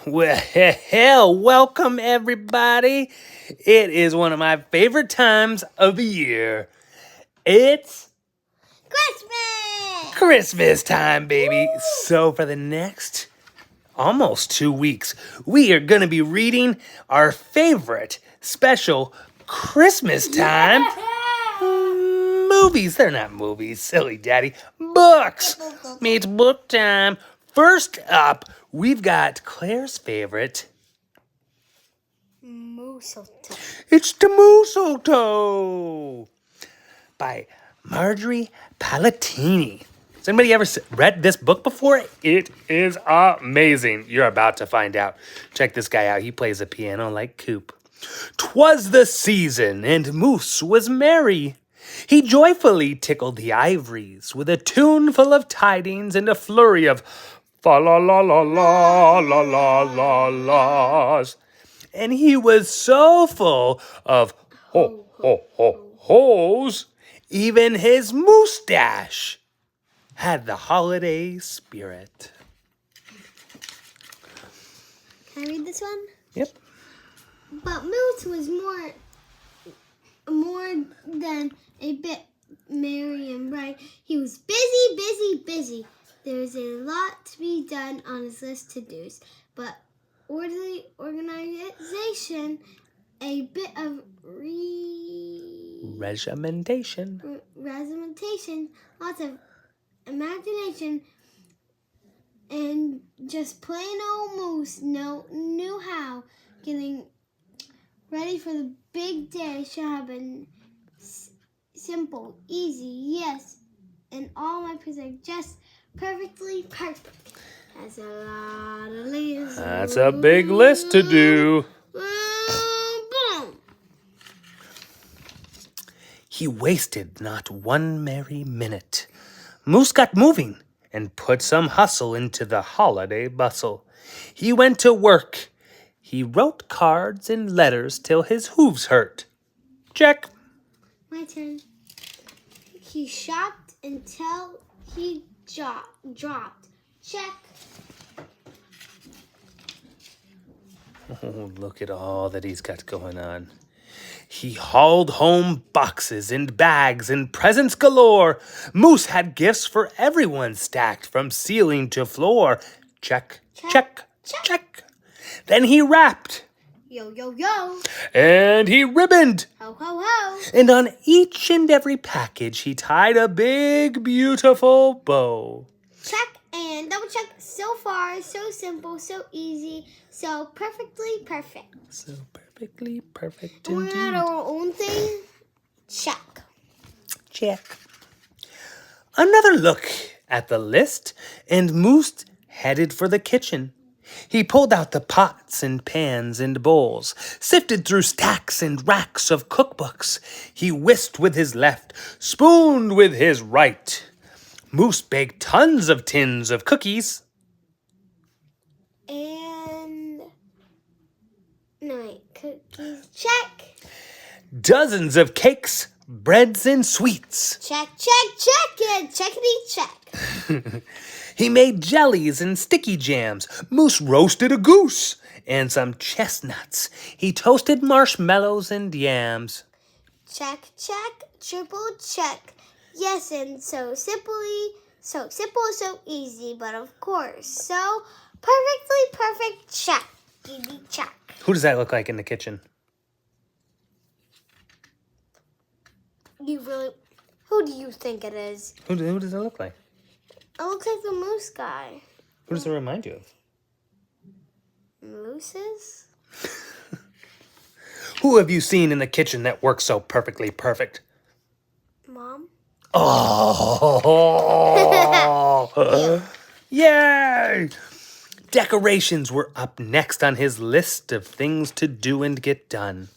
Well, welcome everybody. It is one of my favorite times of the year. It's Christmas! Christmas time, baby. So for the next almost 2 weeks, we are going to be reading our favorite special Christmas time movies. They're not movies, silly daddy. Books. Meets book time. First up, we've got Claire's favorite. Mooseltoe. It's the Mooseltoe by Marjorie Palatini. Has anybody ever read this book before? It is amazing. You're about to find out. Check this guy out. He plays the piano like Coop. 'Twas the season, and Moose was merry. He joyfully tickled the ivories with a tune full of tidings and a flurry of fa-la-la-la-la-la-la-la-las. And he was so full of ho-ho-ho-hos, even his mustache had the holiday spirit. Can I read this one? Yep. But Moose was more than a bit merry and bright. He was busy, busy, busy. There's a lot to be done on his list to do's, but orderly organization, a bit of Regimentation. lots of imagination, and just plain old Moose knew how getting ready for the big day should have been simple, easy, yes, and all my plans are just perfectly perfect. That's a lot of lists. That's a big list to do. Boom. He wasted not one merry minute. Moose got moving and put some hustle into the holiday bustle. He went to work. He wrote cards and letters till his hooves hurt. Check. My turn. He shopped until he dropped. Check. Oh, look at all that he's got going on. He hauled home boxes and bags and presents galore. Moose had gifts for everyone stacked from ceiling to floor. Check, check, check. Then he wrapped. Yo, yo, yo. And he ribboned. Ho, ho, ho. And on each and every package he tied a big, beautiful bow. Check and double check. So far, so simple, so easy, so perfectly perfect. So perfectly perfect We're indeed. at our own thing. Check. Check. Another look at the list, and Moose headed for the kitchen. He pulled out the pots and pans and bowls, sifted through stacks and racks of cookbooks. He whisked with his left, spooned with his right. Moose baked tons of tins of cookies. And cookies. Check. Dozens of cakes, breads, and sweets. Check, check, check, and checkity check. He made jellies and sticky jams. Moose roasted a goose and some chestnuts. He toasted marshmallows and yams. Check, check, triple check. Yes, and so simple, so easy, but of course, so perfectly perfect. Check, check. Who does that look like in the kitchen? Who do you think it is? Who does it look like? It looks like the moose guy. Who does it remind you of? Mooses? Who have you seen in the kitchen that works so perfectly perfect? Mom? Oh! Yay! Decorations were up next on his list of things to do and get done.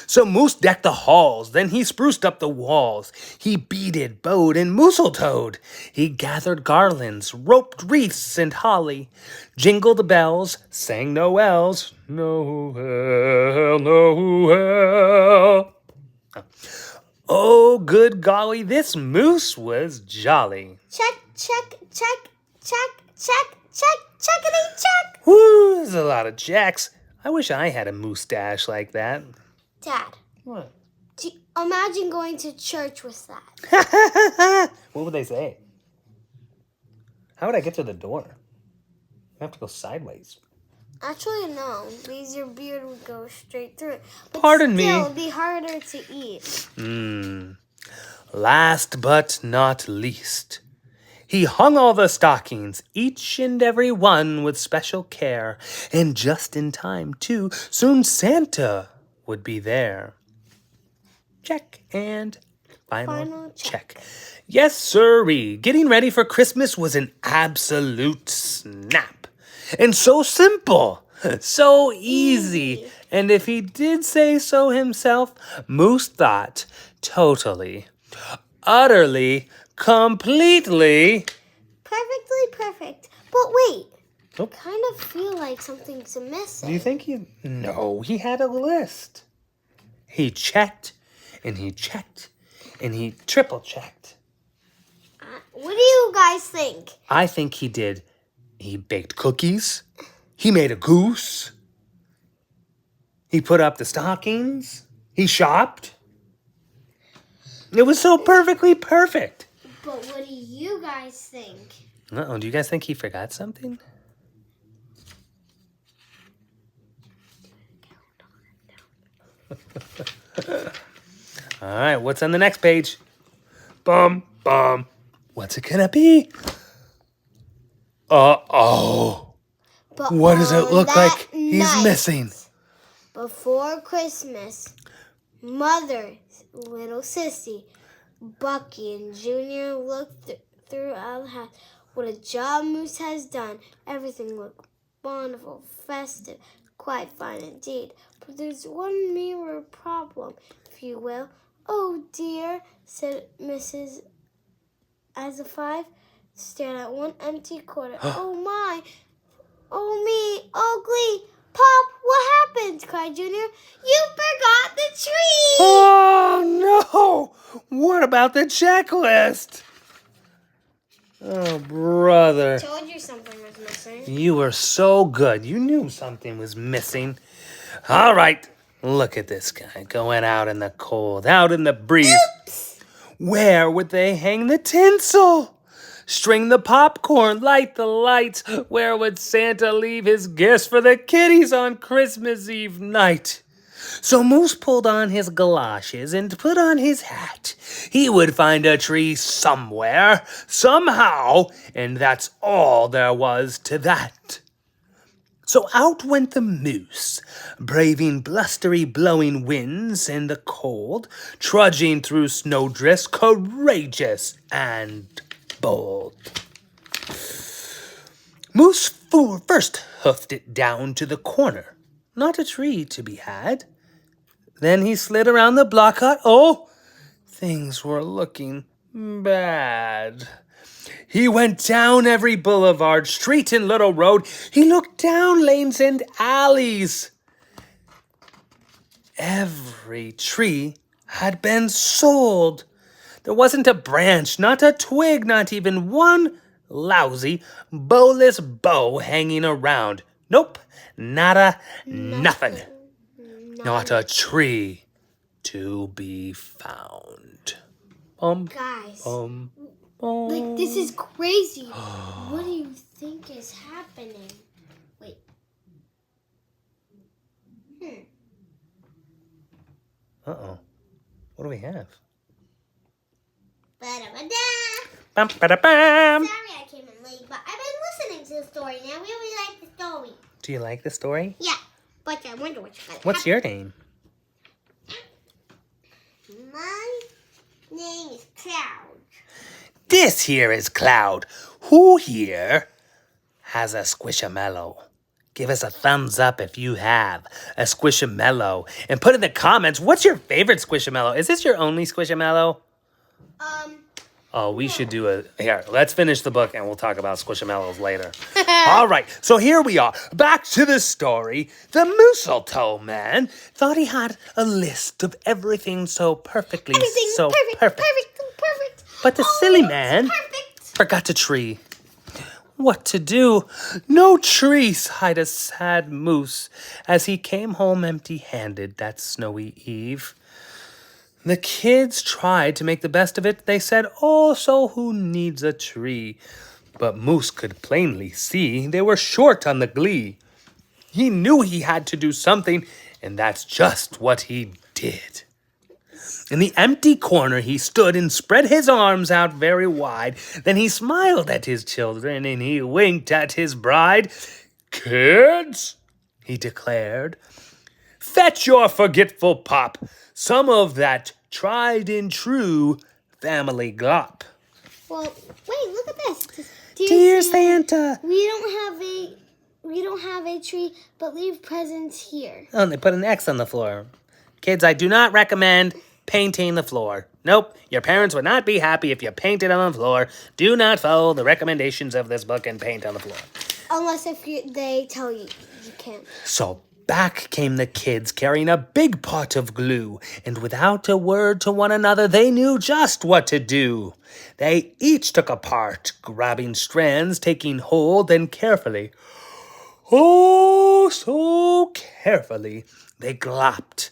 So Moose decked the halls, then he spruced up the walls. He beaded, bowed, and mooseltoed. He gathered garlands, roped wreaths and holly, jingled bells, sang Noels. Noel, Noel. Oh, good golly, this Moose was jolly. Check, check, check, check, check, check, checkity check. Woo, there's a lot of jacks. I wish I had a moustache like that. Dad, What? imagine going to church with that. What would they say? How would I get to the door? I have to go sideways. Actually, no, because your beard would go straight through it. But Pardon me. Still, it'd be harder to eat. Last but not least, he hung all the stockings, each and every one with special care, and just in time, too. Soon Santa would be there. Check and final check. Yes, sirree. Getting ready for Christmas was an absolute snap. And so simple, so easy. And if he did say so himself, Moose thought totally, utterly, completely. Perfectly perfect. But wait, Oh. I kind of feel like something's missing. Do you think he... No, he had a list. He checked, and he checked, and he triple checked. What do you guys think? I think he did. He baked cookies. He made a goose. He put up the stockings. He shopped. It was so perfectly perfect. But what do you guys think? Uh-oh, do you guys think he forgot something? All right, what's on the next page? Bum, bum. What's it gonna be? Uh-oh. But What does it on look that like he's night, missing? Before Christmas, Mother's little sissy, Bucky and Junior looked through our house. What a job Moose has done. Everything looked wonderful, festive, quite fine indeed. But there's one mirror problem, if you will. Oh dear, said Mrs. As a five stared at one empty quarter. Oh my, oh me, oh glee. Pop, what happened? Cried Junior. You forgot the tree! Oh, no! What about the checklist? Oh, brother. Told you something was missing. You were so good. You knew something was missing. All right. Look at this guy going out in the cold, out in the breeze. Oops! Where would they hang the tinsel? String the popcorn, light the lights. Where would Santa leave his gifts for the kiddies on Christmas Eve night? So Moose pulled on his galoshes and put on his hat. He would find a tree somewhere, somehow, and that's all there was to that. So out went the Moose, braving blustery blowing winds and the cold, trudging through snowdrifts, courageous and bold. Moose first hoofed it down to the corner. Not a tree to be had. Then he slid around the block hut. Oh, things were looking bad. He went down every boulevard, street and little road. He looked down lanes and alleys. Every tree had been sold. There wasn't a branch, not a twig, not even one lousy, bowless bow hanging around. Nope, nada, nothing. Not a tree to be found. Guys, like this is crazy. What do you think is happening? Wait. Uh-oh. What do we have? Ba-da-ba-da. Bum, ba-da-bum. Sorry I came in late, but I've been listening to the story and I really like the story. Do you like the story? Yeah, but I wonder what's going to What's your name? My name is Cloud. This here is Cloud. Who here has a Squishamallow? Give us a thumbs up if you have a Squishamallow. And put in the comments, what's your favorite Squishamallow? Is this your only Squishamallow? Oh, we should do a... Here, let's finish the book and we'll talk about Squishamallows later. All right, so here we are. Back to the story. The Mooseltoe man thought he had a list of everything so perfectly, perfect. Perfect. But the silly man Perfect. forgot a tree. what to do. No tree, sighed a sad moose as he came home empty-handed that snowy eve. The kids tried to make the best of it. They said, "Oh, so who needs a tree?" But Moose could plainly see they were short on the glee. He knew he had to do something, and that's just what he did. In the empty corner he stood and spread his arms out very wide. Then he smiled at his children and he winked at his bride. "Kids," he declared, "fetch your forgetful pop, some of that tried and true family glop." Well, wait, look at this. Dear Santa. We don't have a tree, but leave presents here. Oh, and they put an X on the floor. Kids, I do not recommend painting the floor. Nope, your parents would not be happy if you painted on the floor. Do not follow the recommendations of this book and paint on the floor. Unless they tell you can't. So back came the kids carrying a big pot of glue, and without a word to one another, they knew just what to do. They each took a part, grabbing strands, taking hold, and carefully, oh, so carefully, they glopped.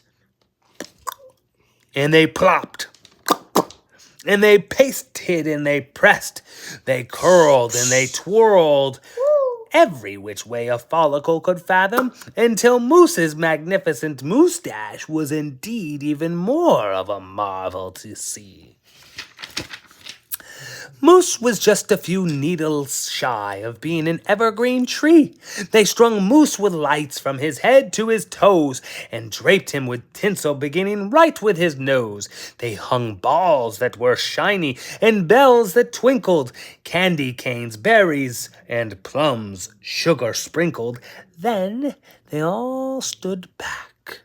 And they plopped. And they pasted and they pressed. They curled and they twirled. Every which way a follicle could fathom, until Moose's magnificent moustache was indeed even more of a marvel to see. Moose was just a few needles shy of being an evergreen tree. They strung Moose with lights from his head to his toes and draped him with tinsel beginning right with his nose. They hung balls that were shiny and bells that twinkled, candy canes, berries, and plums, sugar sprinkled. Then they all stood back.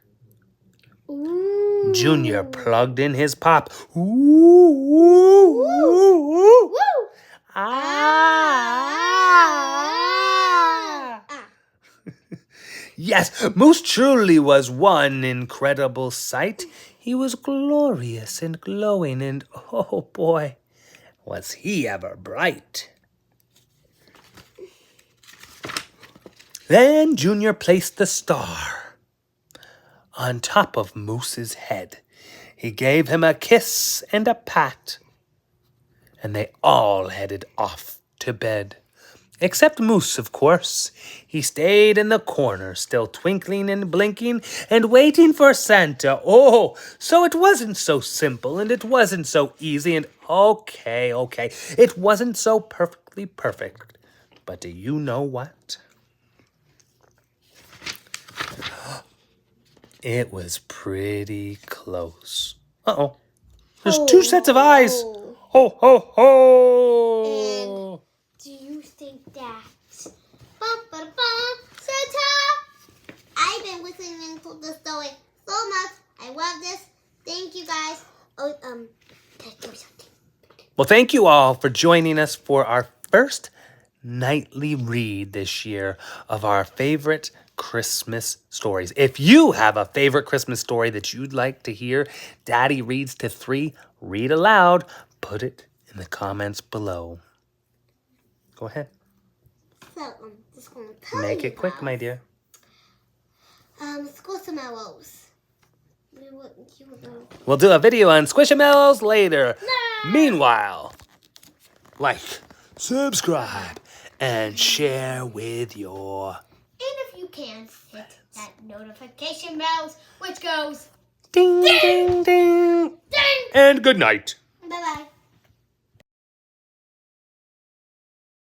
Ooh. Junior plugged in his pop. Ooh, ooh, ooh, ooh. Woo! Ah! Yes, Moose truly was one incredible sight. He was glorious and glowing, and oh boy, was he ever bright. Then Junior placed the star on top of Moose's head. He gave him a kiss and a pat, and they all headed off to bed. Except Moose, of course. He stayed in the corner, still twinkling and blinking and waiting for Santa. Oh, so it wasn't so simple, and it wasn't so easy, and okay, it wasn't so perfectly perfect. But do you know what? It was pretty close. Uh-oh. There's two sets of eyes. Ho, ho, ho. And do you think that... Santa! I've been listening to the story so much. I love this. Thank you, guys. Well, thank you all for joining us for our first nightly read this year of our favorite Christmas stories. If you have a favorite Christmas story that you'd like to hear Daddy reads to 3, read aloud, put it in the comments below. Go ahead. So, I'm just going to tell Make you it quick, guys. my dear. Squishmallows. We'll do a video on Squishmallows later. No! Meanwhile, like, subscribe, and share with your... And if you can, hit that notification bell, which goes ding, ding, ding, ding! and good night.